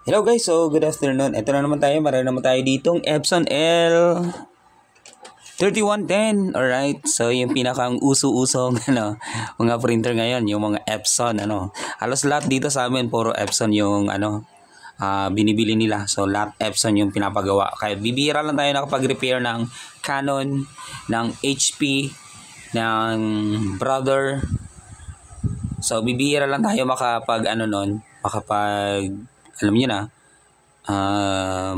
Hello guys, so good afternoon. Ito na naman tayo, meron naman tayo ditong Epson L3110. Alright, so yung pinakang uso-usong mga printer ngayon, yung mga Epson. Halos lahat dito sa amin, puro Epson yung binibili nila. So lahat Epson yung pinapagawa. Kaya bibihira lang tayo nakapag-repair ng Canon, ng HP, ng Brother. So bibihira lang tayo alam niyo na,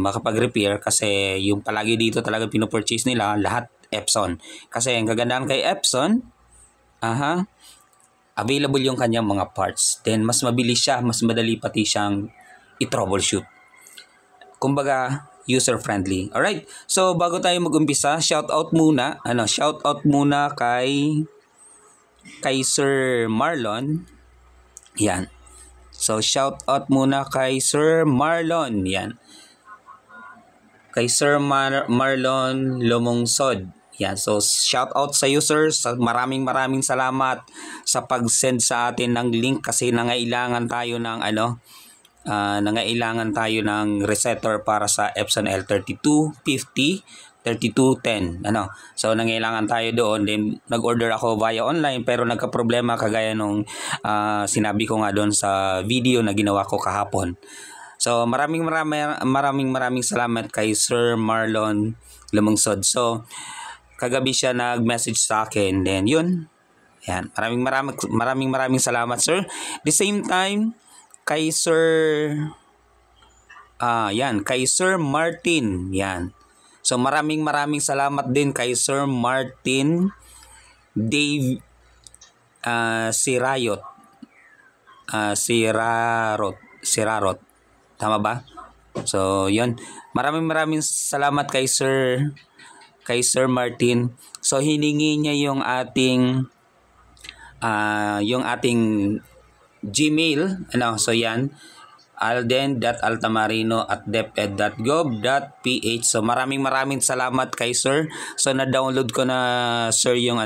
makapag-repair kasi yung palagi dito talaga pinopurchase nila lahat Epson. Kasi ang kagandahan kay Epson, available yung kanyang mga parts. Then mas mabilis siya, mas madali pati siyang i-troubleshoot. Kumbaga, user-friendly. Alright, so bago tayo mag-umpisa, shoutout muna kay Sir Marlon. Yan. So, shout out muna kay Sir Marlon. Yan. Kay Sir Marlon Lumungsod. Yan. So, shout out sa users. Maraming salamat sa pag-send sa atin ng link kasi nangailangan tayo ng resetter para sa Epson L3250. 3210. So nangailangan tayo doon, then nag-order ako via online pero nagka-problema kagaya nung sinabi ko nga doon sa video na ginawa ko kahapon. So maraming salamat kay Sir Marlon Lumungsod. So kagabi siya nag-message sa akin, then yun. Yan, maraming salamat, sir. The same time kay kay Sir Martin. Yan. So maraming salamat din kay Sir Martin Dave Sirarot. Tama ba? So, 'yun. Maraming salamat kay Sir Martin. So hiningi niya yung ating Gmail, so 'yan. alden.altamarino@deped.gov.ph. So maraming salamat kay sir. So na-download ko na, sir, yung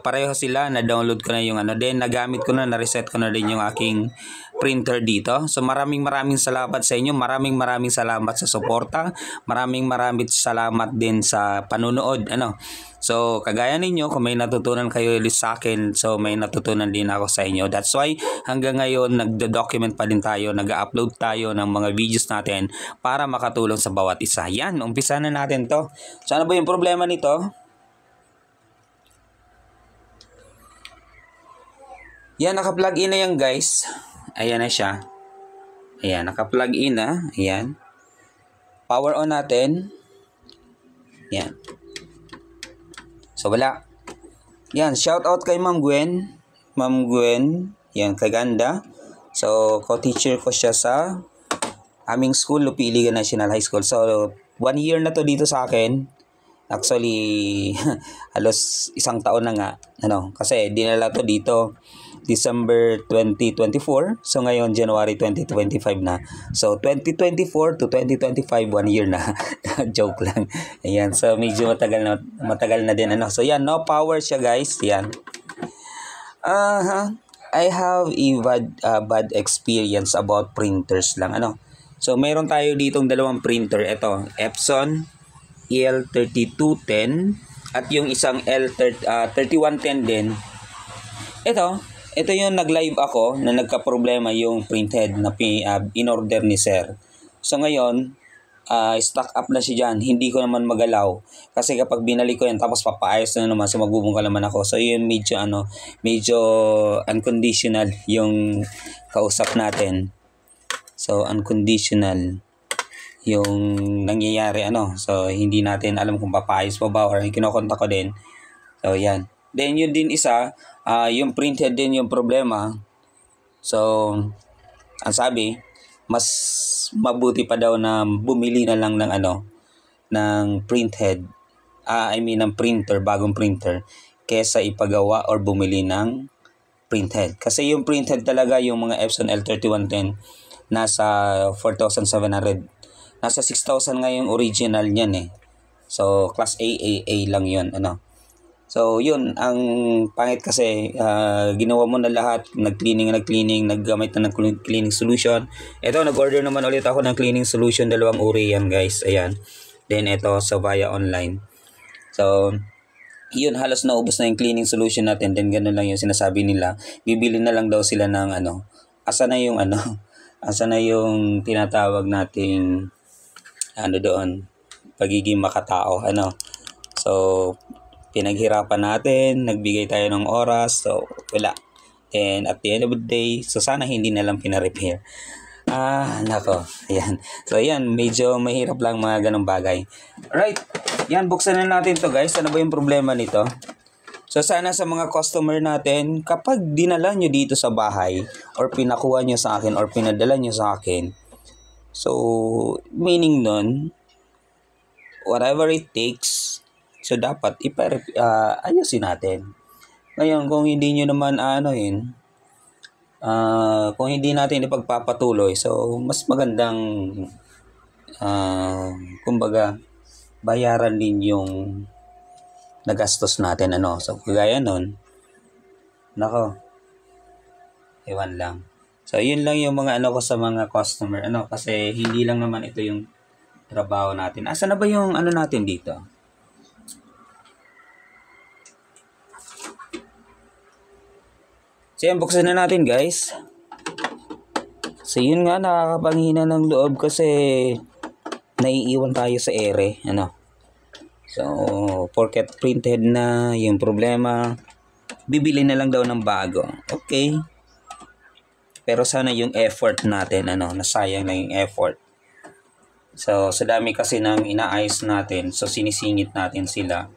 pareho sila, na-download ko na yung then nagamit ko na, na-reset ko na din yung aking printer dito. So maraming salamat sa inyo. Maraming salamat sa suporta. Maraming salamat din sa panunood. So kagaya ninyo, kung may natutunan kayo sa akin, so may natutunan din ako sa inyo. That's why hanggang ngayon nagdo-document pa din tayo, nag-upload tayo ng mga videos natin para makatulong sa bawat isa. Yan, umpisa na natin to. So ano ba yung problema nito? Yan, naka-plug in na yan, guys. Ayan na siya. Ayan, naka-plug in na. Ayan. Power on natin. Yan. So wala. Yan, shout out kay Ma'am Gwen. Yan, kaganda. So, co-teacher ko siya sa aming school, Lupiligan National High School. So, 1 year na to dito sa akin. Actually, halos isang taon na nga. Kasi dinala to dito December 2024. So ngayon January 2025 na. So 2024 to 2025, 1 year na. Joke lang. Ayan, so medyo matagal na din So yan, no power siya, guys. Yan. I have a bad experience about printers lang. So meron tayo ditong dalawang printer. Ito, Epson L3210 at yung isang L3110 din. Ito yung nag-live ako na nagka-problema yung printhead na in-order ni sir. So ngayon, stock up na siya dyan. Hindi ko naman magalaw. Kasi kapag binalik ko yan, tapos papaayos na naman, so magbubungka naman ako. So yun medyo unconditional yung kausap natin. So unconditional yung nangyayari. So hindi natin alam kung papaayos pa ba or kinokontak ko din. So yan. Then yun din isa, yung printhead din yung problema. So, ang sabi, mas mabuti pa daw na bumili na lang ng printhead. Ng printer, bagong printer, kesa ipagawa or bumili ng printhead. Kasi yung printhead talaga, yung mga Epson L3110, nasa 4,700. Nasa 6,000 nga yung original niyan eh. So, class A lang yun. So, yun, ang pangit kasi, ginawa mo na lahat, naggamit na ng cleaning solution. Ito, nag-order naman ulit ako ng cleaning solution, 2 uri yan guys, ayan. Then, ito, sa via online. So, yun, halos naubos na yung cleaning solution natin, then ganun lang yung sinasabi nila. Bibili na lang daw sila ng asa na yung asa na yung tinatawag nating, doon, pagiging makatao, So, pinaghirapan natin, nagbigay tayo ng oras, so wala. And at the end of the day, so sana hindi na lang pina-repair. Nako, ayan. So ayan, medyo mahirap lang mga ganong bagay. Right, yan, buksan na natin to guys. Ano ba yung problema nito? So sana sa mga customer natin, kapag dinala nyo dito sa bahay, or pinakuha nyo sa akin, or pinadala nyo sa akin, so meaning nun, whatever it takes, so dapat ayusin natin. Ngayon, kung hindi nyo naman kung hindi natin ipagpapatuloy, so mas magandang kumbaga bayaran din yung nagastos natin, So kagaya nun, nako, ewan lang. So yun lang yung mga ko sa mga customer, kasi hindi lang naman ito yung trabaho natin. Asa na ba yung natin dito? So yan, buksan na natin guys. So yun nga, nakakapanghina ng loob kasi naiiwan tayo sa ere, So, porket printed na yung problema, bibili na lang daw ng bago. Okay. Pero sana yung effort natin, nasayang na yung effort. So, sa dami kasi ng inaayos natin, so sinisingit natin sila.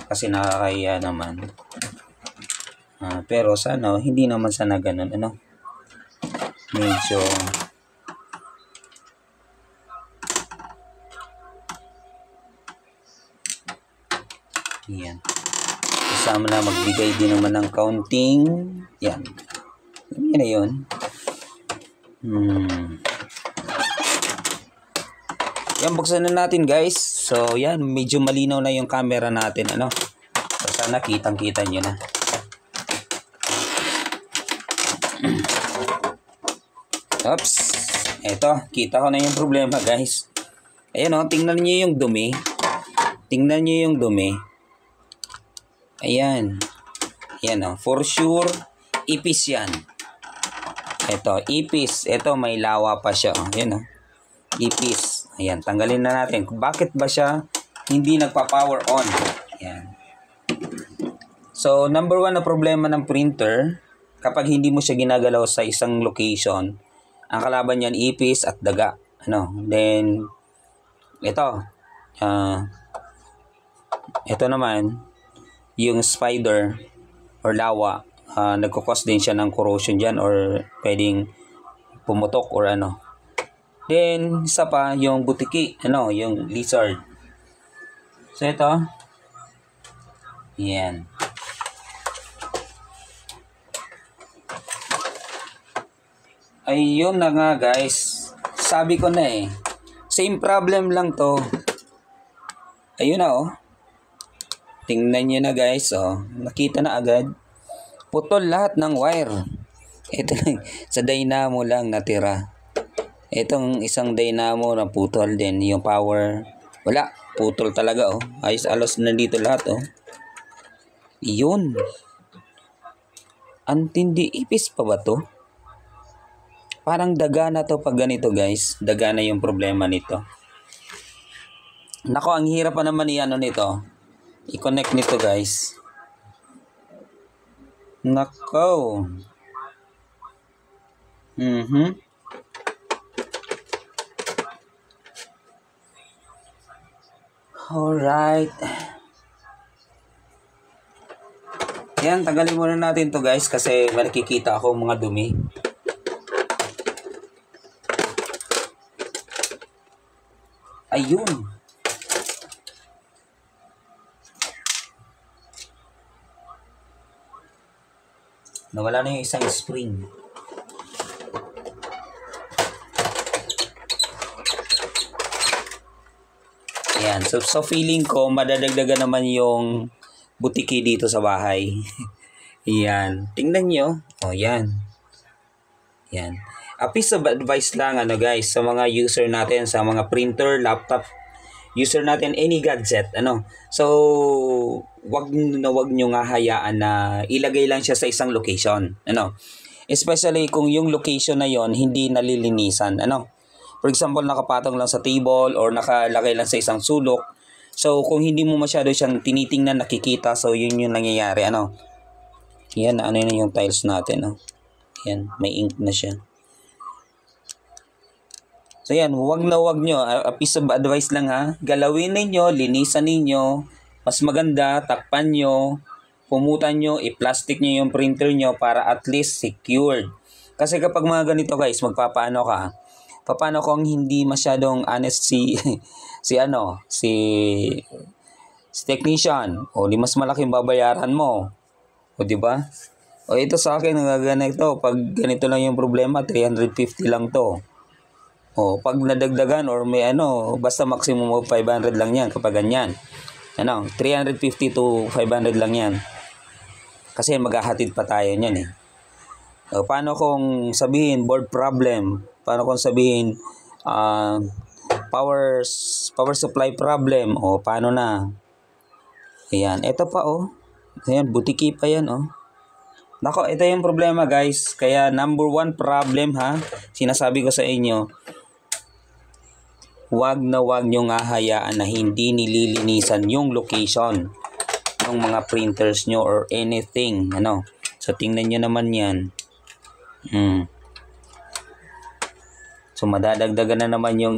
Kasi nakakaya naman. Pero sana, hindi naman sana ganun, medyo yan. Kasama na magbigay din naman ng counting. Yan. Yan na yun. Yan, buksan na natin guys. So, yan. Medyo malinaw na yung camera natin, So, sana kitang-kita nyo na. Oops. Eto, kita ko na yung problema guys. Ayan tingnan nyo yung dumi. Tingnan nyo yung dumi. Ayan. Ayan for sure, ipis yan. Eto, ipis. Eto, may lawa pa siya. Ayan ipis. Ayan, tanggalin na natin. Bakit ba siya hindi nagpa-power on? Ayan. So, number 1 na problema ng printer, kapag hindi mo siya ginagalaw sa isang location, ang kalaban niyan ipis at daga. Then, ito naman, yung spider or lawa, nagkukos din siya ng corrosion dyan or pwedeng pumutok or Then, isa pa, yung butiki, yung lizard. So, ito, yan. Ayun na nga guys, sabi ko na same problem lang to. Ayun na tingnan nyo na guys, nakita na agad, putol lahat ng wire. Ito lang, sa dynamo lang natira. Itong isang dynamo na putol din, yung power, wala, putol talaga ayos alos nandito lahat Yun, antindi, ipis pa ba to? Parang daga na to pag ganito guys. Daga na yung problema nito. Nako, ang hirap pa naman nito. I-connect nito guys. Nako. Alright. Yan, tagalin muna natin to guys kasi may nakikita ako mga dumi. Ayun. Nawala na yung isang spring. Ayan. So feeling ko, madadagdagan naman yung butiki dito sa bahay. Yan. Tingnan nyo. O, yan. Yan. A piece of advice lang, ano guys, sa mga user natin, sa mga printer, laptop, user natin, any gadget, ano. So, wag nyo nga hayaan na ilagay lang siya sa isang location, ano. Especially kung yung location na yon hindi nalilinisan, ano. For example, nakapatong lang sa table or nakalagay lang sa isang sulok. So, kung hindi mo masyado siyang tinitingnan, nakikita, so yun yung nangyayari, ano. Yan, ano yun yung tiles natin, no. Yan, may ink na siya. So yan, wag nyo. A piece of advice lang ha. Galawin ninyo, linisan ninyo. Mas maganda, takpan nyo, pumutan nyo, i-plastic nyo yung printer nyo para at least secured. Kasi kapag mga ganito guys, magpapaano ka? Paano kung hindi masyadong honest si technician? O di mas malaking babayaran mo. O di ba? O ito sa akin, ganito. Pag ganito lang yung problema, 350 lang to. O pag nadagdagan or may basta maximum of 500 lang yan kapag ganyan. 350 to 500 lang yan. Kasi maghahatid pa tayo niyan eh. O, paano kung sabihin board problem? Paano kung sabihin power supply problem? O paano na? Ayan, ito pa Ayan, butiki pa yan Nako, ito yung problema guys. Kaya number 1 problem ha, sinasabi ko sa inyo, wag nyo nga hayaan na hindi nililinisan yung location ng mga printers nyo or anything, So, tingnan nyo naman yan. So, madadagdagan na naman yung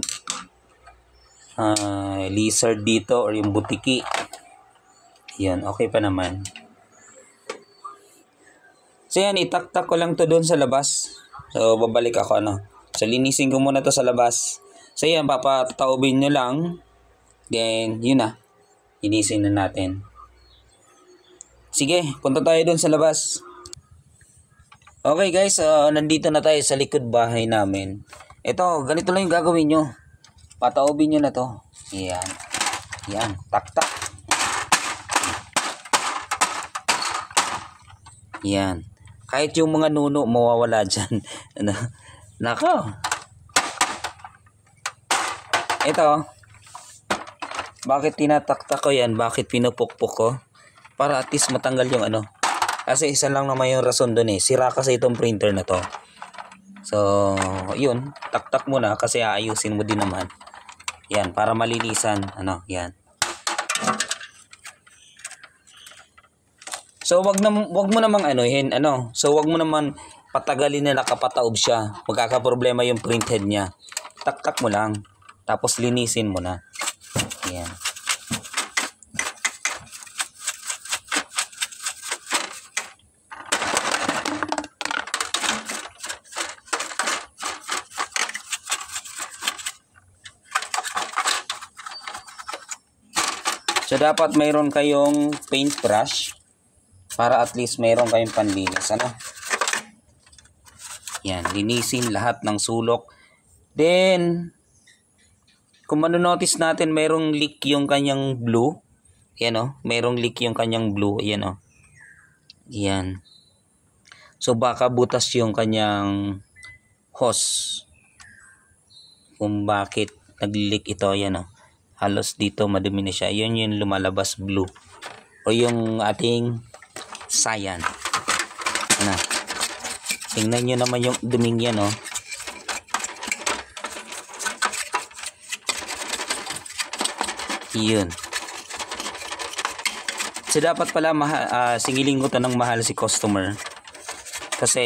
lizard dito or yung butiki. Yan, okay pa naman. So yan, itaktak ko lang to doon sa labas. So babalik ako So linisin ko muna to sa labas. So yan, papataubin nyo lang. Then yun na. Linisin na natin. Sige, punta tayo doon sa labas. Okay guys, nandito na tayo sa likod bahay namin. Ito, ganito lang yung gagawin nyo. Pataubin nyo na to. Yan. Yan, taktak. Yan. Kahit yung mga nuno mawawala dyan. Nako. Ito. Bakit tinataktak ko yan? Bakit pinupukpok ko? Para at least matanggal yung Kasi isa lang naman yung rason doon eh. Sira kasi itong printer na to. So, yun. Taktak mo na kasi aayusin mo din naman. Yan. Para malinisan. Yan. So wag mo namang So wag mo naman patagalin na nakapataob siya. Magkakaproblema yung printhead niya. Taktak mo lang. Tapos linisin mo na. Ayan. So dapat mayroon kayong paintbrush. Para at least mayroon kayong panlinis. Yan, linisin lahat ng sulok. Then, kung manonotice natin, mayroong leak yung kanyang blue. Yan mayroong leak yung kanyang blue. Yan Yan. So, baka butas yung kanyang hose. Kung bakit nag-leak ito. Yan halos dito madumi na siya. Yun yung lumalabas blue. O yung ating cyan. Tingnan nyo naman yung duming yan Yun. So dapat pala singilin ko to ng mahal si customer. Kasi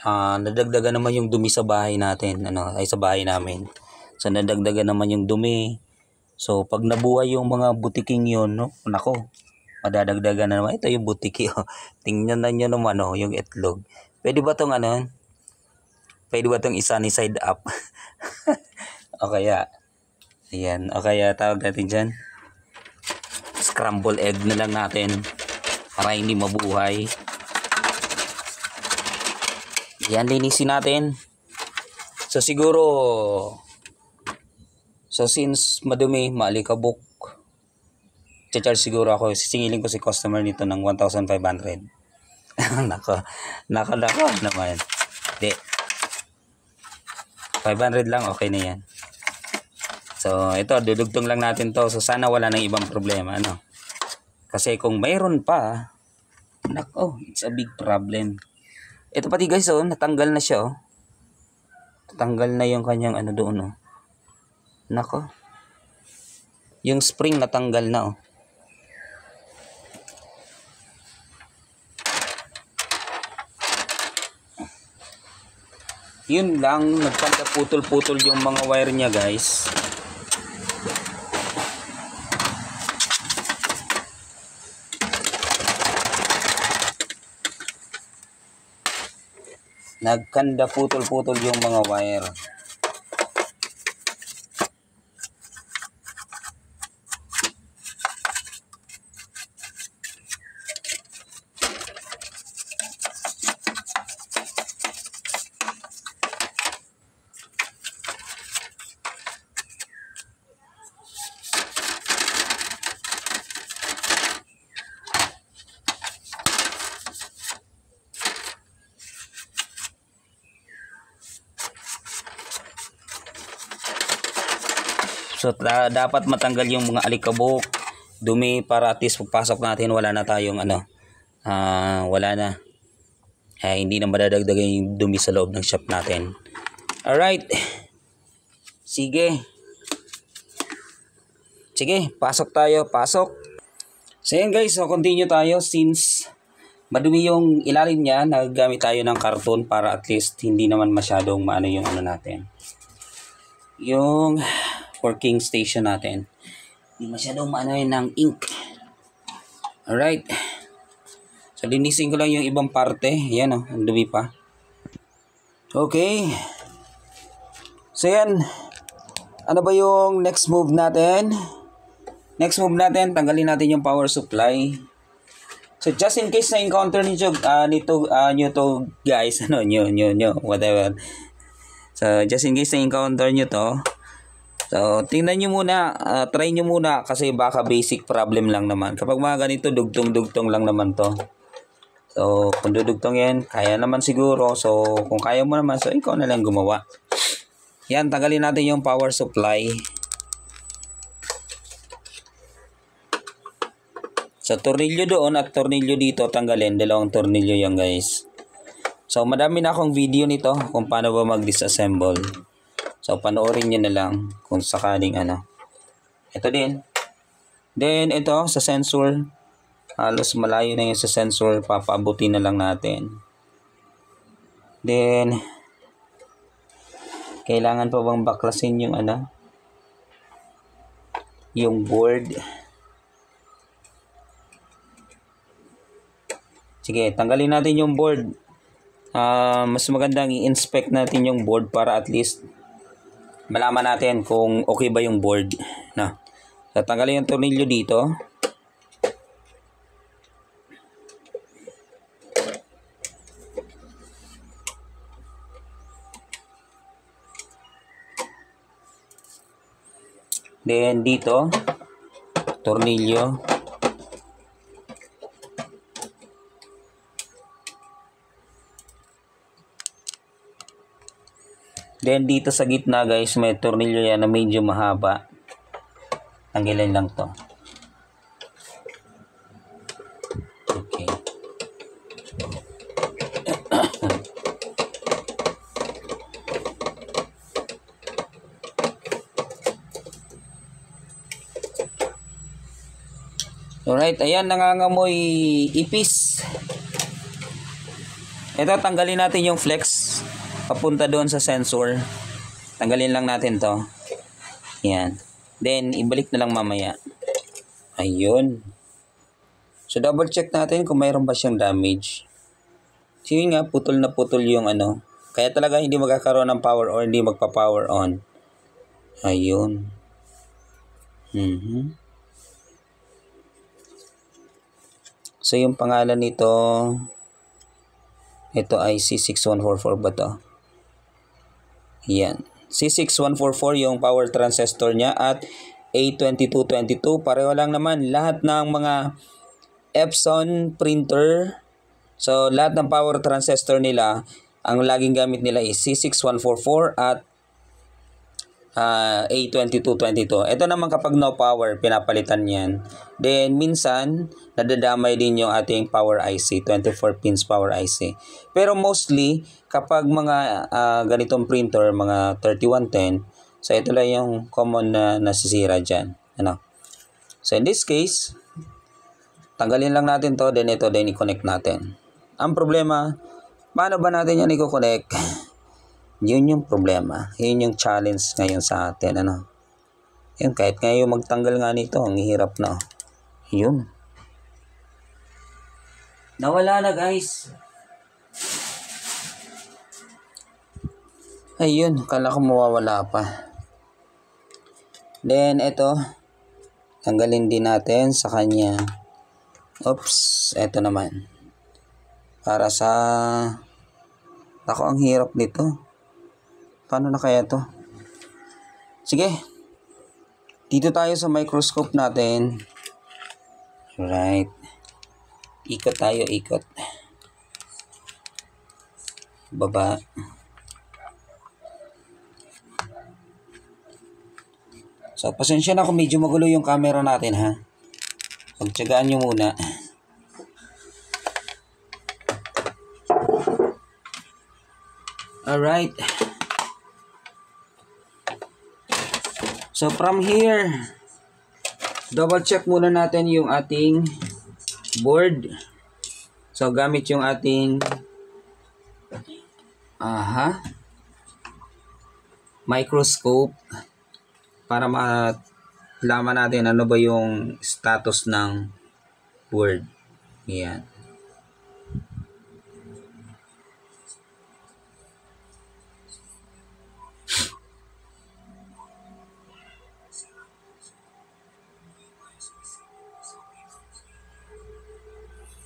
nadagdagan naman yung dumi sa bahay natin. Sa bahay namin. So nadagdagan naman yung dumi. So pag nabuhay yung mga butiking yun, nako. Madadagdagan na naman. Ito yung butiki. Tingnan na nyo naman yung itlog. Pwede ba itong Pwede ba itong isa ni side up? O kaya, ayan. O kaya tawag natin dyan. Scramble egg na lang natin. Para hindi mabuhay. Ayan, linisin natin. So siguro, since madumi, maalikabok. Charge siguro ako. Sisingilin ko si customer nito ng 1,500. Nako naman. Di. 500 lang, okay na yan. So, ito, dudugtong lang natin to. So, sana wala nang ibang problema, ano? Kasi kung mayroon pa, nako, it's a big problem. Ito pati guys, oh, natanggal na siya, oh. Natanggal na yung kanyang ano doon, oh. Nako. Yung spring natanggal na, oh. Yun lang, nagpaputol-putol yung mga wire niya, guys. Nagkanda putol-putol yung mga wire. So dapat matanggal yung mga alikabok, dumi, para at least pagpasok natin wala na tayong ano, wala na. Hindi na madadagdagan yung dumi sa loob ng shop natin. Alright. Sige, pasok tayo, pasok. So yan guys, so continue tayo since madumi yung ilalim niya, naggamit tayo ng karton para at least hindi naman masyadong maano yung ano natin. Yung working station natin. Hindi masyadong maano yun ng ink. Alright. So linisin ko lang yung ibang parte. Yan o, ang dumi pa. Okay. So yan. Ano ba yung next move natin? Next move natin, tanggalin natin yung power supply. So just in case na encounter nyo to guys, nyo, whatever. So just in case na encounter nyo to, so tingnan nyo muna, try nyo muna kasi baka basic problem lang naman. Kapag mga ganito, dugtong-dugtong lang naman to. So kung dudugtong yan, kaya naman siguro. So kung kaya mo naman, so ikaw na lang gumawa. Yan, tanggalin natin yung power supply. So tornilyo doon at tornilyo dito, tanggalin. Dalawang tornilyo yan guys. So madami na akong video nito kung paano ba mag-disassemble. So panoorin nyo na lang kung sakaling ano. Ito din. Then ito sa sensor. Halos malayo na yung sa sensor. Papaabutin na lang natin. Then kailangan pa bang baklasin yung ano? Yung board. Sige, tanggalin natin yung board. Mas magandang i-inspect natin yung board para at least malaman natin kung okay ba yung board. No. So, tanggalin yung tornilyo dito. Then dito, tornilyo. Then dito sa gitna guys, may tornilyo yan na medyo mahaba. Tanggalin lang to. Okay. Alright, ayan, nangangamoy ipis. Ito, tanggalin natin yung flex papunta doon sa sensor. Tanggalin lang natin to. Yan. Then, ibalik na lang mamaya. Ayun. So, double check natin kung mayroon ba siyang damage. So, yun nga, putol na putol yung ano. Kaya talaga hindi magkakaroon ng power or hindi magpa-power on. Ayun. So, yung pangalan nito, ito ay C6144 ba to? Yan. C6144 yung power transistor niya at A2222. Pareho lang naman lahat ng mga Epson printer. So lahat ng power transistor nila, ang laging gamit nila is C6144 at A2222. Ito naman kapag no power, pinapalitan yan. Then minsan, nadadamay din yung ating power IC, 24 pins power IC. Pero mostly, kapag mga ganitong printer, mga 3110, so ito lang yung common na nasisira dyan. Ano? So in this case, tanggalin lang natin to, then ito, then i-connect natin. Ang problema, paano ba natin yan i-connect? Yun yung problema. Yun yung challenge ngayon sa atin. Ano? Yun, kahit ngayon magtanggal nga nito, ang hirap na. Yun. Nawala na guys. Ayun, kala ko mawawala pa. Then, ito. Tanggalin din natin sa kanya. Oops, ito naman. Para sa... Ako, ang hirap nito. Paano na kaya to? Sige. Dito tayo sa microscope natin. Right. Ikot tayo, ikot. Baba. So, pasensya na kung medyo magulo yung camera natin, ha? Pagtsagaan nyo muna. Alright. So, from here, double check muna natin yung ating board. So, gamit yung ating microscope para malaman natin ano ba yung status ng board. Yan.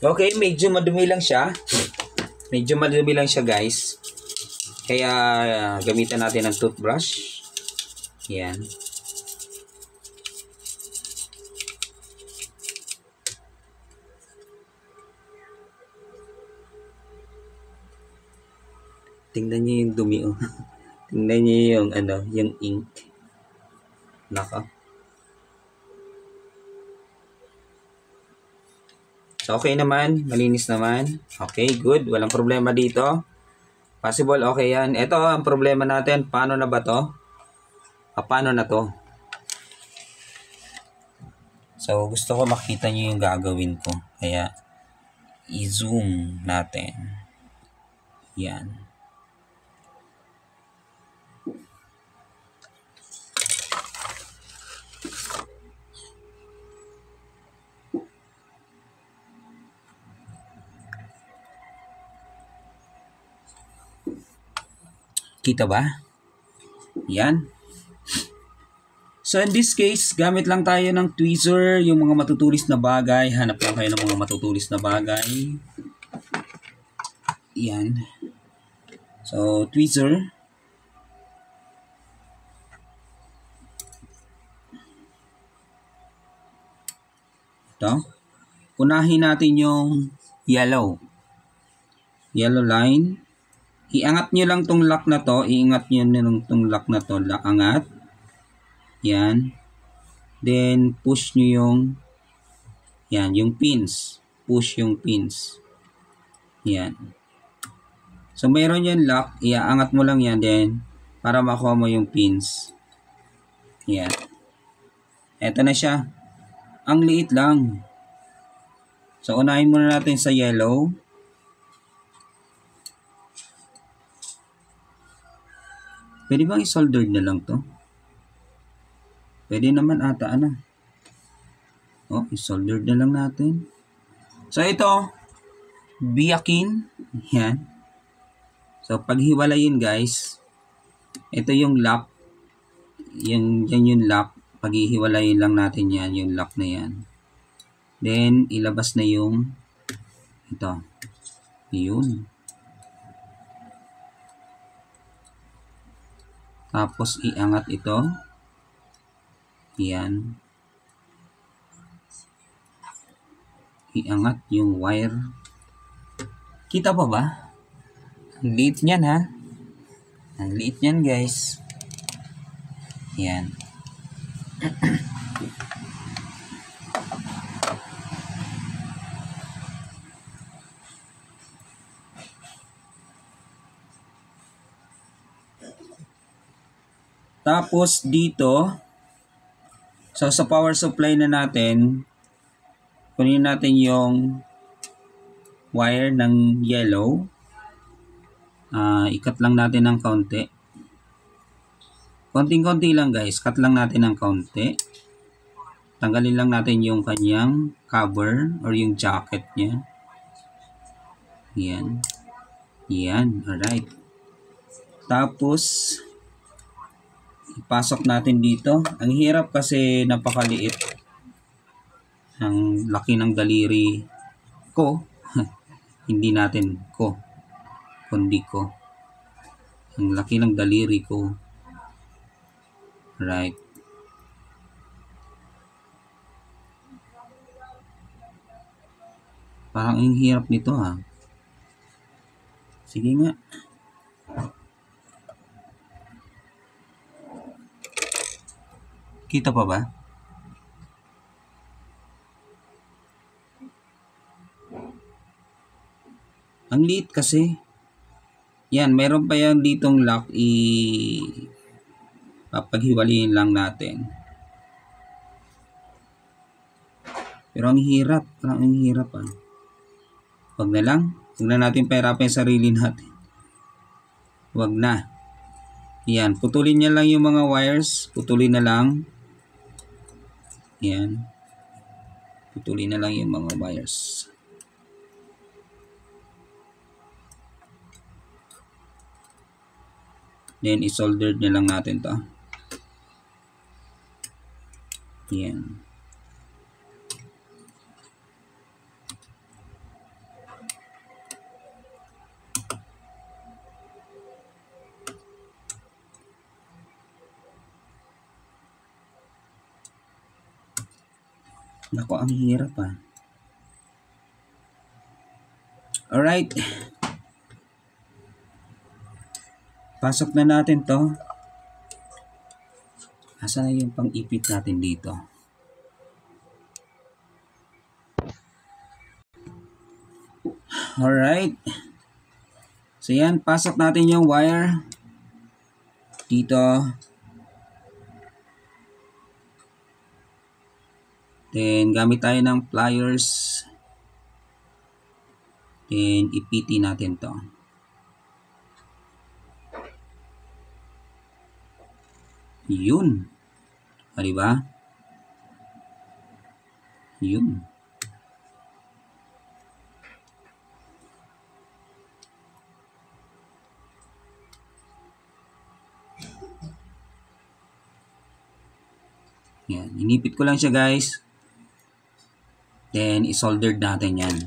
Okay, medyo madumi lang siya. Medyo madumi lang siya, guys. Kaya gamitan natin ng toothbrush. Yan. Tingnan niyo yung dumi, oh. Tingnan niyo yung yung ink. Naka. So, okay naman. Malinis naman. Okay, good. Walang problema dito. Possible, okay yan. Ito, ang problema natin. Paano na ba to? Paano na to? So, gusto ko makita nyo yung gagawin ko. Kaya, i-zoom natin. Yan. Kita ba? Yan. So in this case, gamit lang tayo ng tweezer, yung mga matutulis na bagay. Hanap lang kayo ng mga matutulis na bagay. Yan. So, tweezer. Ito. Unahin natin yung yellow. Yellow line. Iangat nyo lang tong lock na to. Iingat nyo lang tong lock na to. Angat. Yan. Then, push nyo yung yan, yung pins. Push yung pins. Yan. So, mayroon yan lock. Iaangat mo lang yan then para makuha mo yung pins. Yan. Eto na siya. Ang liit lang. So, unahin muna natin sa yellow. Pwede bang i-soldered na lang to? Pwede naman ata, ano? Oh, i-soldered na lang natin. So, ito, biyakin. Yan. So, paghiwalayin, guys, ito yung lock. Yan yung lock. Paghihiwalayin lang natin yan, yung lock na yan. Then, ilabas na yung ito. Yun. Tapos, iangat ito. Yan. Iangat yung wire. Kita pa ba? Ang liit niyan ha. Ang liit niyan guys. Yan. Tapos dito, so sa power supply na natin, kunin natin yung wire ng yellow. Ikat lang natin ng kaunti. Konting-konti lang guys, cut lang natin ng kaunti. Tanggalin lang natin yung kanyang cover or yung jacket niya. Yan. Yan, alright. Tapos, ipasok natin dito. Ang hirap kasi napakaliit. Ang laki ng daliri ko. Hindi natin ko, kundi ko. Ang laki ng daliri ko. Right. Parang ang hirap nito ha. Sige nga. Kita pa ba? Ang liit kasi. Yan, meron pa yan ditong lock. Papaghiwalayin lang natin. Pero ang hirap. Parang ang hirap ah. Wag na lang. Huwag na natin pahirapan yung sarili natin. Wag na. Yan, putulin niya lang yung mga wires. Putulin na lang. Yan. Putulin na lang yung mga wires. Then, isoldered na lang natin to. Yan. Nako, ang hirap ah. Alright. Pasok na natin to. Asa na yung pang-ipit natin dito? Alright. So yan, pasok natin yung wire dito. Then, gamit tayo ng pliers. Then, ipiti natin to. Yun. O, diba? Yun. Yan. Inipit ko lang siya guys. Then, isoldered natin yan.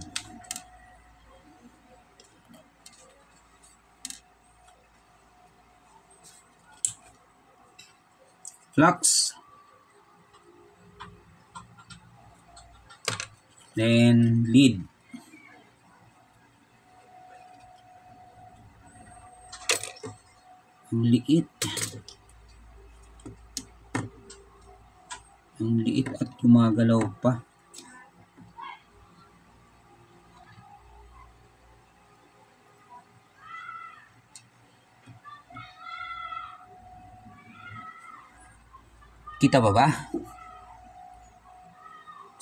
Flux. Then, lead. Ang liit. Ang liit at gumagalaw pa. Kita pa ba?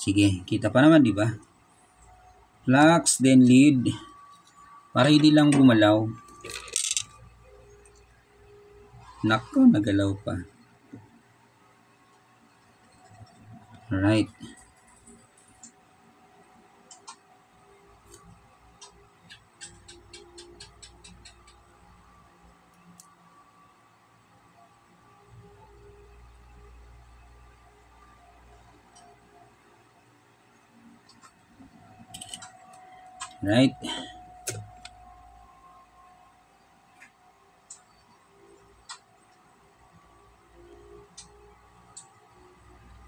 Sige, kita pa naman, di ba? Flux, then lead. Para hindi lang gumalaw. Nako, nagalaw pa. Alright. Right.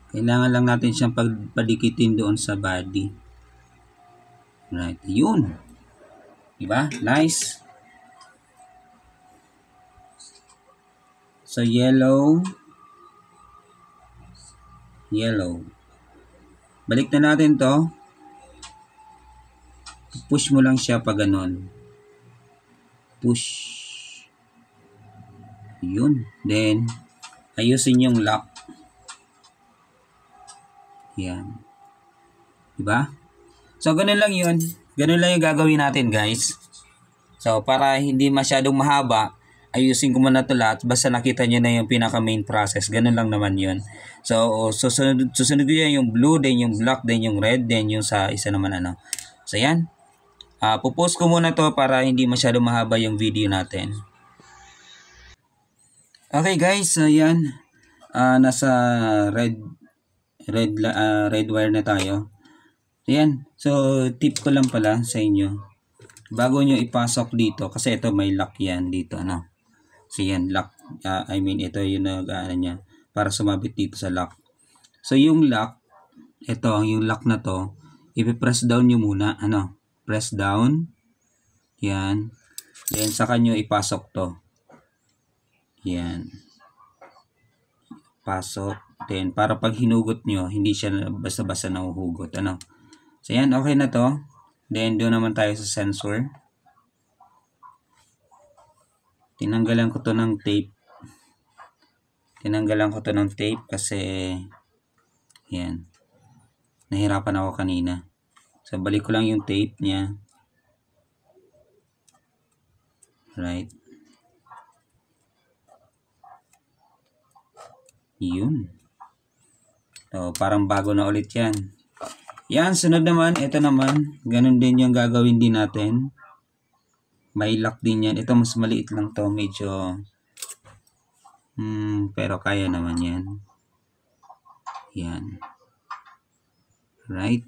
Kailangan lang natin siyang padikitin doon sa body. Right, yun. Diba? Nice. So, yellow. Balik na natin to. Push mo lang siya pa ganon. Push. Yun. Then, ayusin yung lock. Yan. Diba? So, ganun lang yun. Ganun lang yung gagawin natin, guys. So, para hindi masyadong mahaba, ayusin ko muna ito lahat. Basta nakita nyo na yung pinaka main process. Ganun lang naman yun. So, susunod ko yan yung blue, then yung black, then yung red, then yung sa isa naman ano. So, yan. Pupost ko muna to para hindi masyadong mahaba yung video natin. Okay, guys. So, yan. Nasa red wire na tayo. Ayan. So, tip ko lang pala sa inyo. Bago nyo ipasok dito, kasi ito may lock yan dito, ano. So, yan, lock. Ito yung niya, para sumabit dito sa lock. So, yung lock, yung lock na to, ipipress down nyo muna, ano. Press down. Yan. Then, saka nyo ipasok to. Yan. Pasok. Then, para pag hinugot nyo, hindi siya basta-basta nahuhugot. Ano? So, yan. Okay na to. Then, doon naman tayo sa sensor. Tinanggalan ko to ng tape. Kasi, yan. Nahirapan ako kanina. So, balik ko lang yung tape niya. Right. Yun. So, parang bago na ulit yan. Yan, sunod naman. Ito naman. Ganun din yung gagawin din natin. May lock din yan. Ito mas maliit lang to. Medyo pero kaya naman yan. Yan. Right.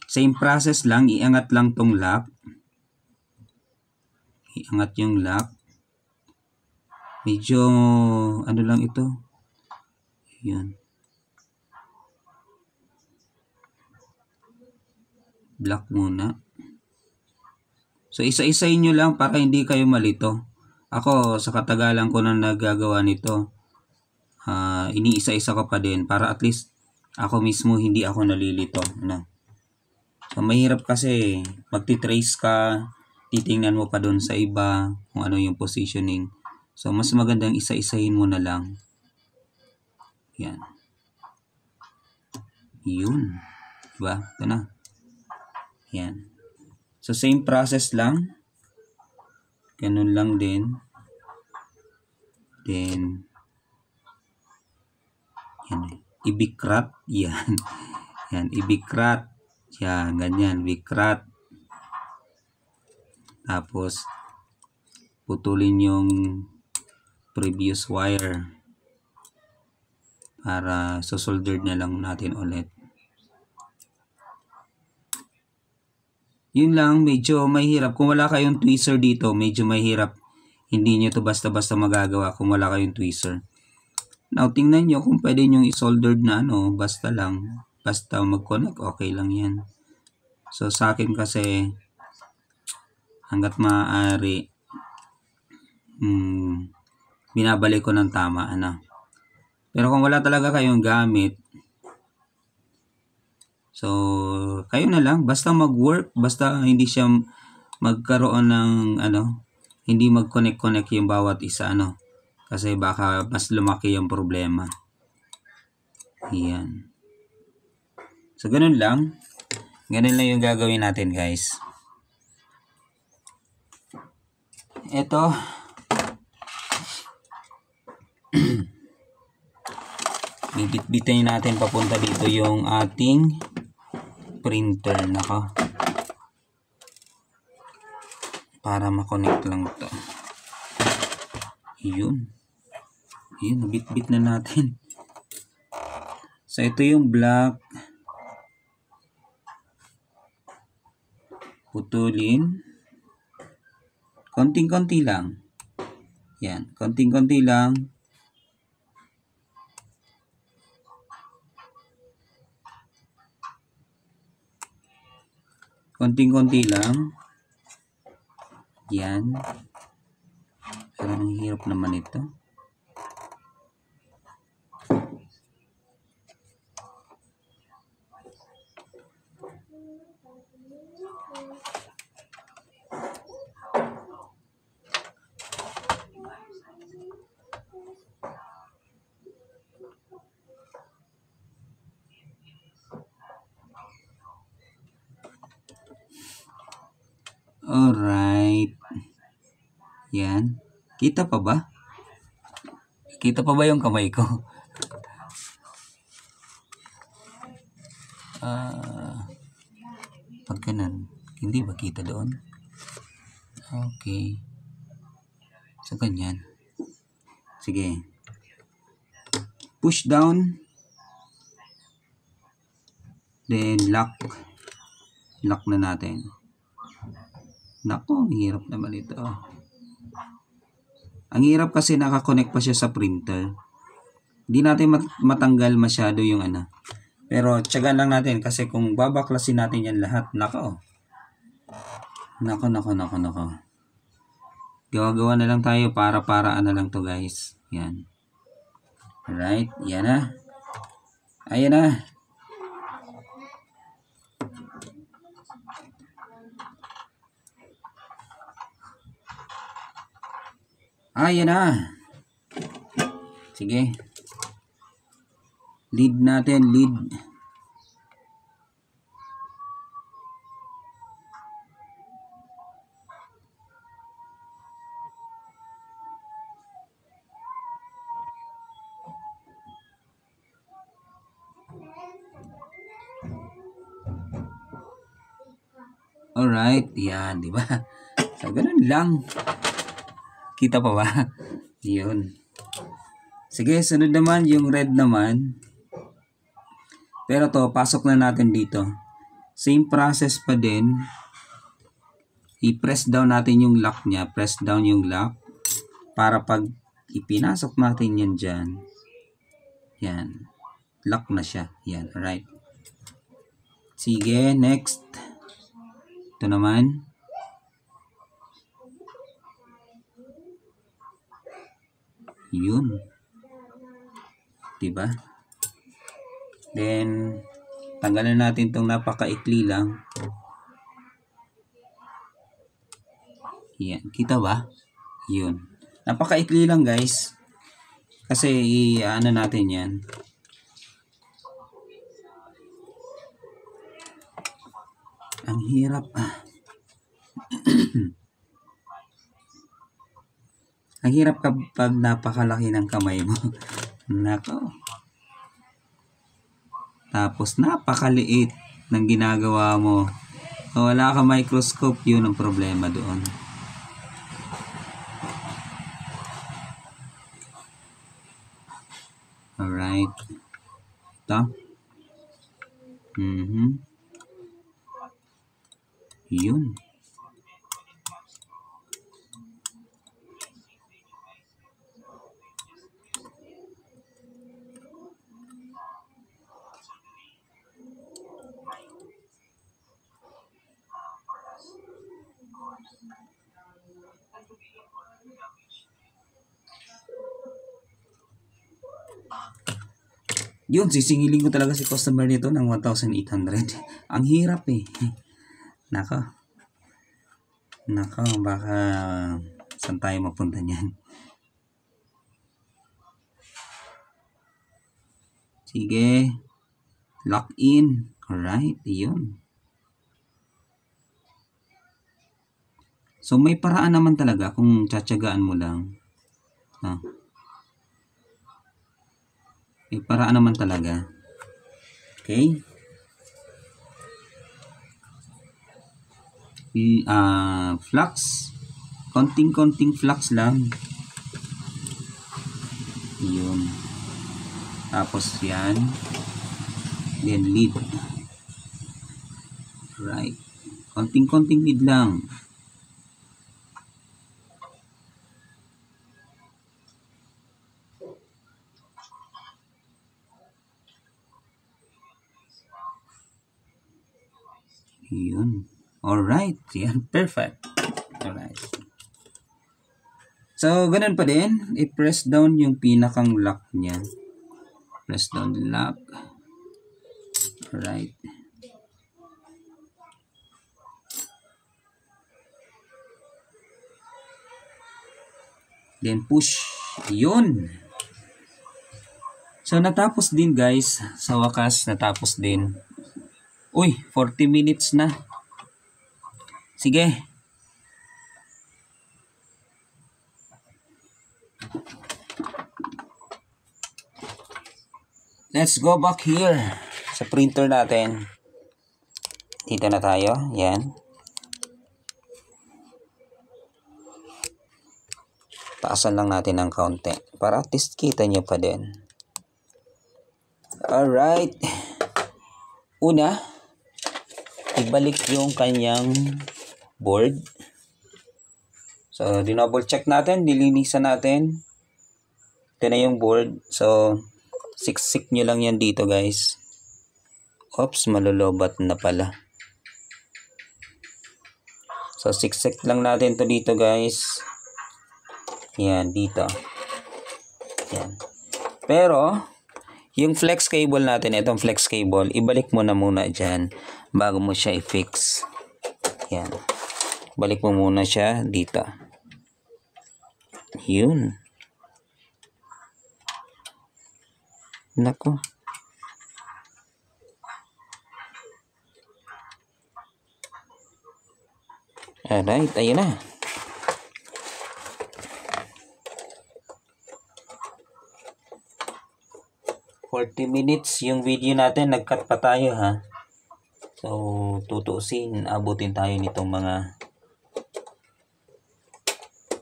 Same process lang. Iangat lang tong lock. Iangat yung lock. Medyo ano lang ito. Yan. Block muna. So, isa-isayin nyo lang para hindi kayo malito. Ako, sa katagalan ko na nagagawa nito, iniisa-isa ko pa din para at least ako mismo hindi ako nalilito. Ano? So, mahirap kasi magti-trace ka, titingnan mo pa doon sa iba kung ano yung positioning. So, mas magandang isa-isahin mo na lang. Yan. Yun. Diba? Ito na. Yan. So, same process lang. Ganun lang din. Then, yan. Ibikrat. Yan. Yan. Ibikrat. Yan. Ganyan. Bikrat. Tapos, putulin yung previous wire. Para susoldered na lang natin ulit. Yun lang, medyo mahirap. Kung wala kayong tweezer dito, medyo mahirap. Hindi nyo to basta-basta magagawa kung wala kayong tweezer. Now, tingnan nyo kung pwede nyo i-soldered na ano, basta lang. Basta mag-connect, okay lang yan. So, sa akin kasi, hanggat maaari, binabalik ko ng tama, ano. Pero kung wala talaga kayong gamit, so, kayo na lang. Basta mag-work. Basta hindi siya magkaroon ng, hindi mag-connect-connect yung bawat isa, Kasi baka mas lumaki yung problema. Yan. So, ganun lang. Ganun lang yung gagawin natin, guys. Ito. Bibit-bitin natin papunta dito yung ating printer. Nako. Para makonect lang to. Yun. Yun, nabit-bit na natin. So, ito yung black. Putulin. Konting-konti lang. Yan, konting-konti lang. Konting-konti lang. Yan. Parang ang hirap naman ito. Alright. Yan. Kita pa ba? Kita pa ba yung kamay ko? Pag ganun, hindi ba kita doon? Okay. So, ganyan. Sige. Push down. Then, lock. Lock na natin. Nako, ang hirap naman ito. Ang hirap kasi nakakonect pa siya sa printer. Hindi natin matanggal masyado yung ano. Pero tiyagaan lang natin kasi kung babaklasin natin yan lahat, nako. Nako. Gawa-gawa na lang tayo para-paraan na lang to guys. Yan. Alright, yan na. Ayan na. Ayan na. Sige. Lead natin, lead. Alright, yan, di ba? So, ganun lang. Kita pa ba? Yun. Sige, sunod naman yung red naman. Pero to, pasok na natin dito. Same process pa din. I-press down natin yung lock niya. Press down yung lock. Para pag ipinasok natin yan dyan. Yan. Lock na siya. Yan, alright. Sige, next. Ito naman. Yun. Diba? Then, tanggalan natin itong napakaikli lang. Yan. Kita ba? Yun. Napakaikli lang guys. Kasi ano natin yan. Ang hirap. Ang hirap kapag napakalaki ng kamay mo. Nako. Tapos napakaliit ng ginagawa mo. So, wala ka microscope, yun ang problema doon. Alright. Ito. Yun. Yun, sisingilin ko talaga si customer nito ng 1,800. Ang hirap eh. Nako, baka saan tayo mapunta niyan. Sige. Lock in. Alright, yun. So, may paraan naman talaga kung tsatsagaan mo lang. May paraan naman talaga. Okay? Flux. Konting-konting flux lang. Yun. Tapos yan. Then lead. Right. Konting-konting lead lang. Yun. Alright, yan, perfect. Alright. So, ganun pa din, i-press down yung pinakang lock niya. Press down the lock. Alright. Then push. Yun. So, natapos din guys. Sa wakas, natapos din. Uy, 40 minutes na. Sige. Let's go back here sa printer natin. Dito na tayo. Yan. Taasan lang natin ng kaunti para at least kita nyo pa din. Alright. Una, ibalik yung kanyang board. So, dinouble check natin, nilinisan natin. Ito na yung board. So, siksik nyo lang yan dito guys. Oops, malulubat na pala. So, siksik lang natin to dito guys. Yan, dito. Yan. Pero, yung flex cable natin, itong flex cable, ibalik mo na muna dyan bago mo siya i-fix. Yan. Balik mo muna siya dito. Yun. Nako. Alright, ayun na. $40 yung video natin, nag-cut pa tayo ha. So, tutuusin, abutin tayo nitong mga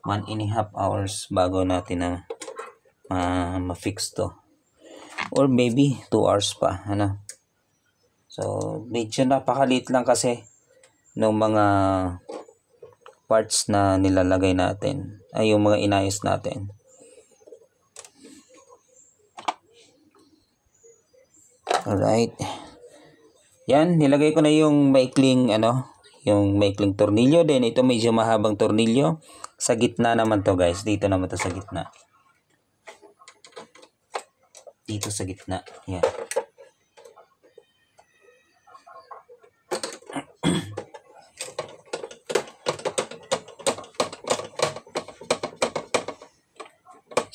1.5 hours bago natin na ma-fix to. Or maybe 2 hours pa, ano. So, medyo napakaliit lang kasi ng mga parts na nilalagay natin, ay yung mga inayos natin. Alright. Yan, nilagay ko na yung maikling yung maikling tornilyo. Then ito medyo mahabang tornilyo. Sa gitna naman to guys. Dito naman to sa gitna. Dito sa gitna. Yan.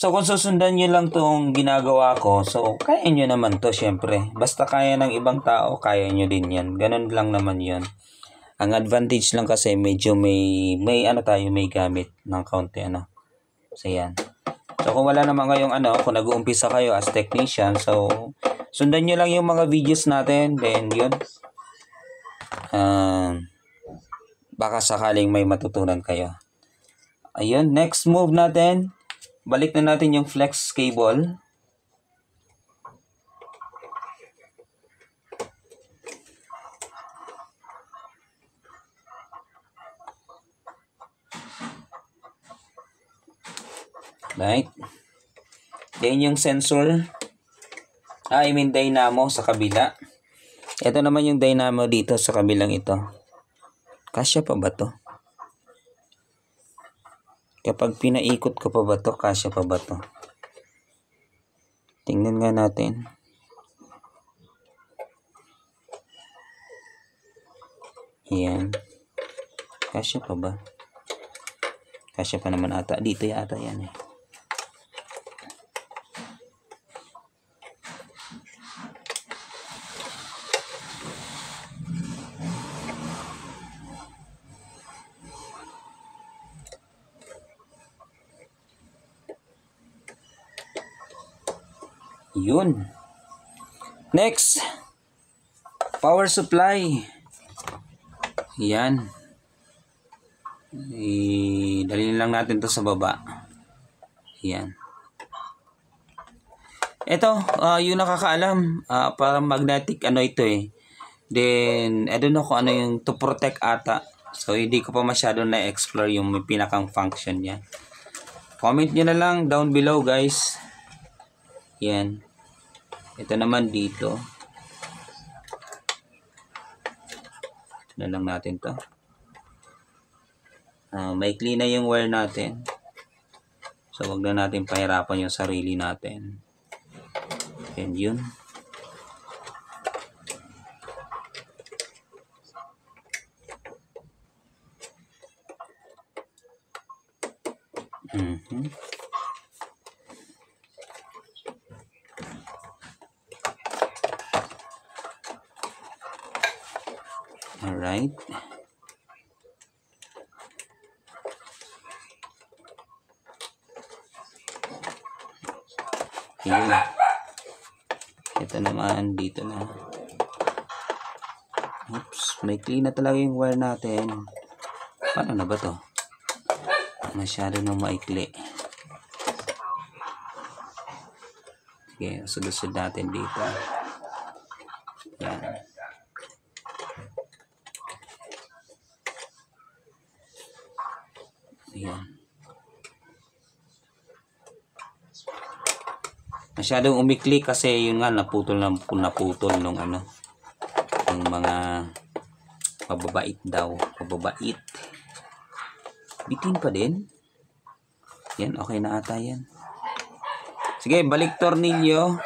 So, kung susundan nyo lang itong ginagawa ko, so, kaya nyo naman to syempre. Basta kaya ng ibang tao, kaya nyo din yan. Ganun lang naman yun. Ang advantage lang kasi, medyo may gamit ng kaunti, So, yan. So, kung wala naman kayong kung nag-uumpisa kayo as technician, so, sundan nyo lang yung mga videos natin, then yun. Baka sakaling may matutunan kayo. Ayun, next move natin. Balik na natin yung flex cable. Right. Then yung sensor. I mean dynamo sa kabila. Ito naman yung dynamo dito sa kabilang ito. Kasya pa ba to? Kapag pinaikot ko pa ba to, kasya pa ba to? Tingnan nga natin. Yan. Kasya pa ba? Kasya pa naman ata. Dito yata yan eh. Yun. Next, power supply. Yan. Dalhin lang natin to sa baba. Yan. Ito, yung nakakaalam, parang magnetic ito eh. Then, I don't know kung ano yung to protect ata. So, hindi ko pa masyado na-explore yung pinakang function niya. Comment nyo na lang down below guys. Yan. Ito naman dito. Ito na lang natin to. Maikli na yung wire natin. So, wag na natin pahirapan yung sarili natin. And yun. Alright. Yun. Ito naman, dito na. Oops, may clean na talaga yung wire natin. Paano na ba to? Masyado nang maikli. Okay, susud natin dito. Yan. Ayan. Masyadong umikli kasi yun nga naputol nung yung mga mababait daw, mababait. Bitin pa din. Yan, okay na ata yan. Sige, balik tornilyo.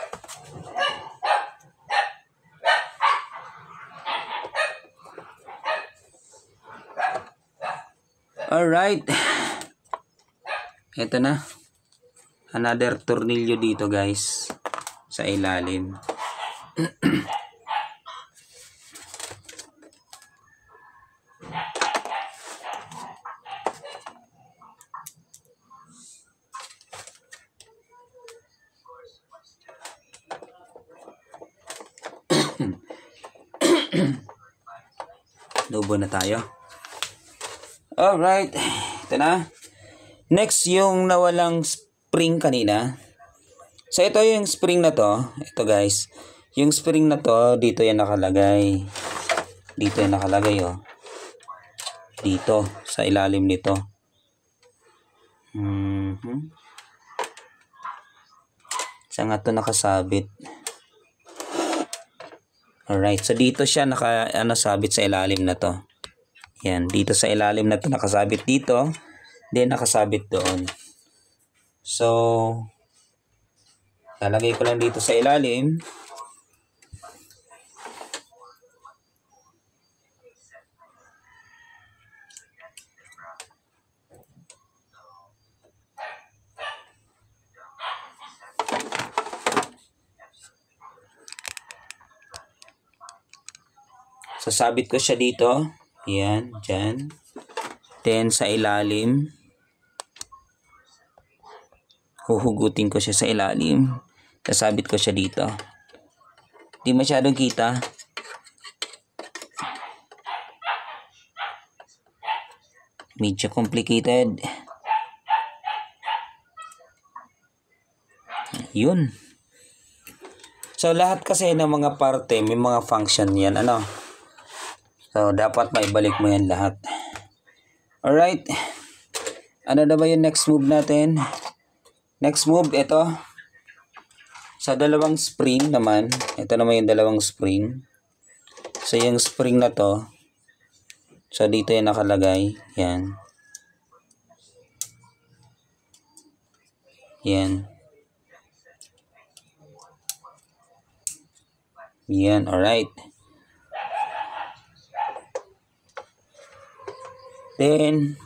Alright. Ito na. Another tornilyo dito guys. Sa ilalim. Lobo na tayo. Alright. Ito na. Next yung nawalang spring kanina. So ito yung spring na to. Ito guys. Yung spring na to, dito yan nakalagay. Dito yan nakalagay oh. Dito. Sa ilalim nito. Saan nga to nakasabit? Alright, so dito siya sabit sa ilalim na to. Yan, dito sa ilalim na to nakasabit dito, then nakasabit doon. So, lalagay ko lang dito sa ilalim. Sasabit ko siya dito. Yan, dyan. Then, sa ilalim. Huhugutin ko siya sa ilalim. Sasabit ko siya dito. Di masyadong kita. Medyo complicated. Yun. So, lahat kasi ng mga parte, may mga function yan. Ano? So, dapat maibalik mo yan lahat. Alright. Ano na ba yung next move natin? Next move, ito. Sa dalawang spring naman. Ito naman yung dalawang spring. So, yung spring na to. So, dito yung nakalagay. Yan. Yan. Yan, alright. Then,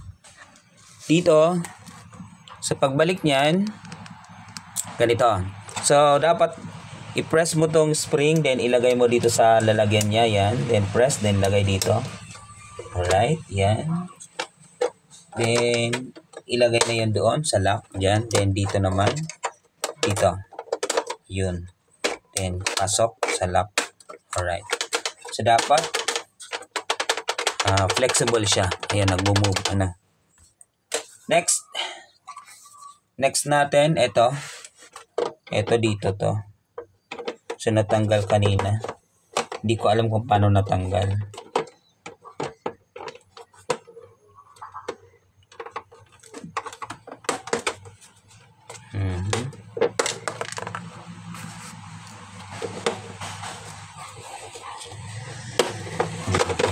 dito, sa pagbalik niyan, ganito. So, dapat i-press mo tong spring, then ilagay mo dito sa lalagyan niya, yan. Then, press, then lagay dito. Alright, yan. Then, ilagay na yan doon sa lock, dyan. Then, dito naman, dito. Yun. Then, pasok sa lock. Alright. So, dapat, flexible siya. Ayan, nagmo-move. Ano. Next. Next natin, ito. Ito dito to. So, natanggal kanina. Hindi ko alam kung paano natanggal.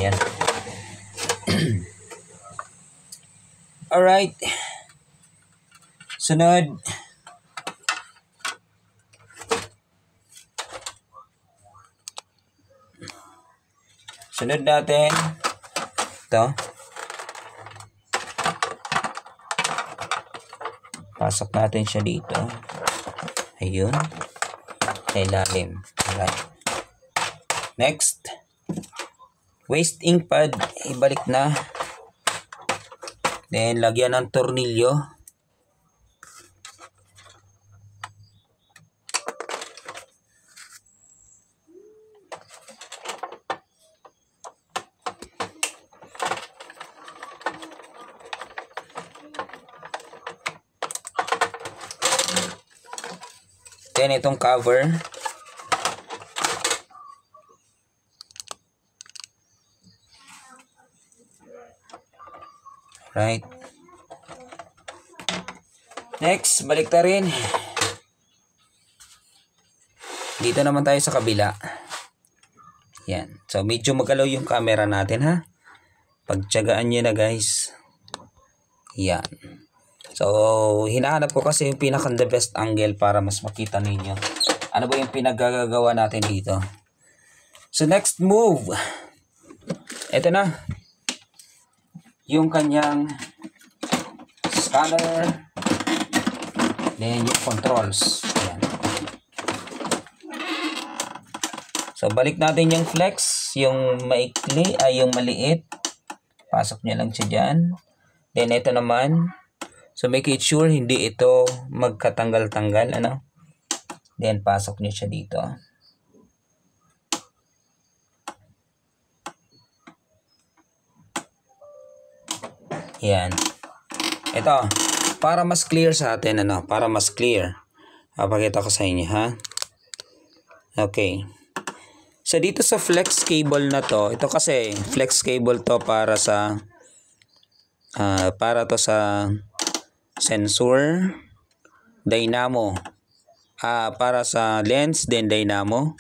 Ayan. Alright. Sunod. Sunod natin. Ito. Pasok natin siya dito. Ayun. Sa ilalim. Alright. Next. Waste ink pad. Ibalik na. Then, lagyan ng tornilyo. Then, itong cover. Right. Next, balik ta rin. Dito naman tayo sa kabila. Yan. So, medyo magalaw yung camera natin, ha? Pagtyagaan nyo na, guys. Yan. So, hinahanap ko kasi yung pinaka the best angle para mas makita ninyo. Ano ba yung pinagagagawa natin dito? So, next move. Ito na. Yung kanyang scanner. Then, yung controls. Ayan. So, balik natin yung flex. Yung maikli, ay yung maliit. Pasok nyo lang siya dyan. Then, ito naman. So, make it sure hindi ito magkatanggal-tanggal, ano? Then, pasok niyo siya dito. Yan. Ito, para mas clear sa atin, ano? Para mas clear. Papakita ko sa inyo, ha? Okay. So, dito sa flex cable na to, ito kasi, flex cable to para sa, para to sa sensor, dynamo, para sa lens, then dynamo.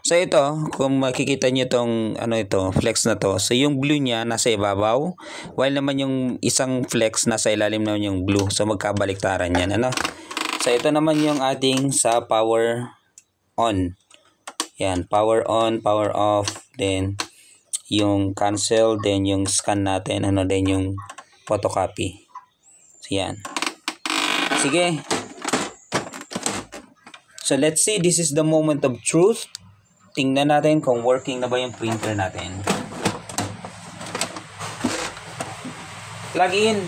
So ito, kung makikita nyo itong ano ito, flex na to, so yung blue niya nasa ibabaw, while naman yung isang flex nasa ilalim naman yung blue. So magkabaliktaran yan, ano? So ito naman yung ating sa power on. Yan, power on, power off, then yung cancel, then yung scan natin, ano, then yung photocopy. So yan. Sige. So let's see, this is the moment of truth. Tingnan natin kung working na ba yung printer natin. Plug in.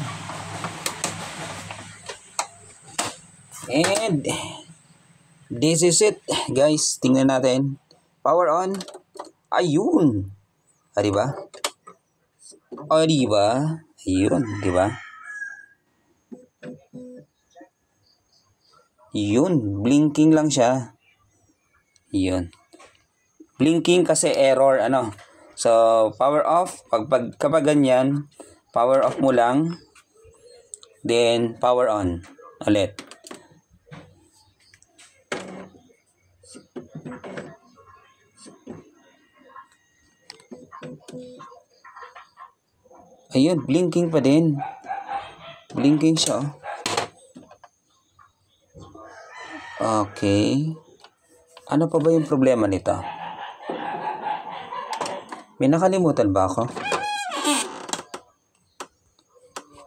And this is it, guys. Tingnan natin. Power on. Ayun. Diba? Diba? Ayun, diba? Yun, blinking lang siya. Yun. Blinking kasi error, ano. So, power off. Kapag ganyan, power off mo lang. Then, power on. Ulit. Ayun, blinking pa din. Blinking siya, oh. Okay. Ano pa ba yung problema nito? May nakalimutan ba ako?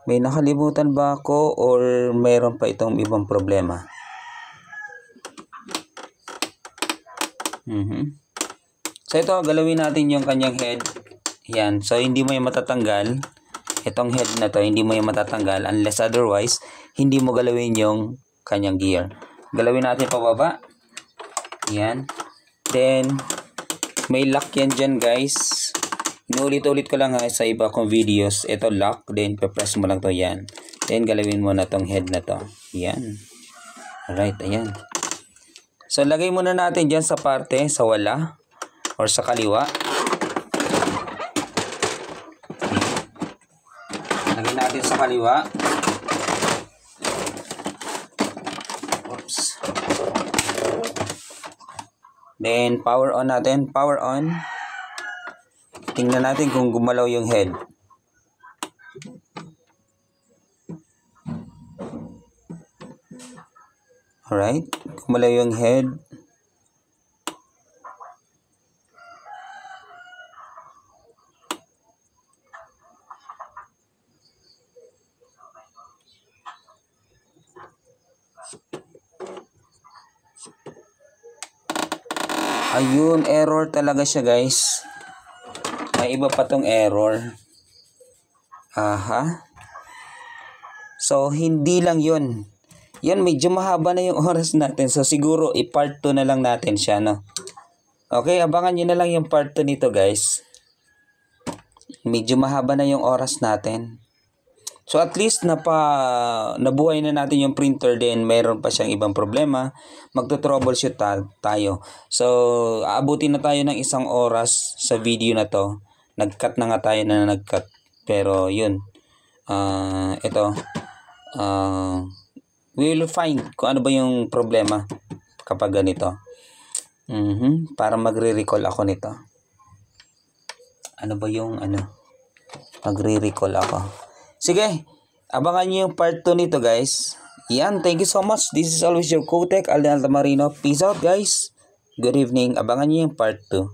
May nakalimutan ba ako or mayroon pa itong ibang problema? So ito, galawin natin yung kanyang head. Yan. So hindi mo yung matatanggal. Itong head na to, hindi mo yung matatanggal unless otherwise, hindi mo galawin yung kanyang gear. Galawin natin pababa. Yan. Then, may lock yan dyan, guys. Inulit-ulit ko lang, ha, sa iba kong videos. Ito lock. Then, pe-press mo lang to. Yan. Then, galawin mo na tong head na to. Yan. Alright. Ayan. So, lagay muna natin dyan sa parte, sa wala. Or sa kaliwa. Lagay natin sa kaliwa. Then, power on natin. Power on. Tingnan natin kung gumalaw yung head. Alright, gumalaw yung head. Ayun, error talaga siya guys. May iba pa tong error. Aha. So, hindi lang yun. Yan, medyo mahaba na yung oras natin. So, siguro, i-part 2 na lang natin siya, no? Okay, abangan nyo na lang yung part 2 nito, guys. Medyo mahaba na yung oras natin. So, at least, nabuhay na natin yung printer din. Mayroon pa siyang ibang problema. Magto-troubleshoot tayo. So, aabutin na tayo ng 1 oras sa video na to. Nag-cut na nga tayo na nag-cut. Pero, yun. Ito. We will find kung ano ba yung problema kapag ganito. Para magre-recall ako nito. Ano ba yung magre-recall ako. Sige, abangan nyo yung part 2 nito guys. Yan, thank you so much. This is always your Kotech, Alden Altamarino. Peace out guys. Good evening. Abangan nyo yung part 2.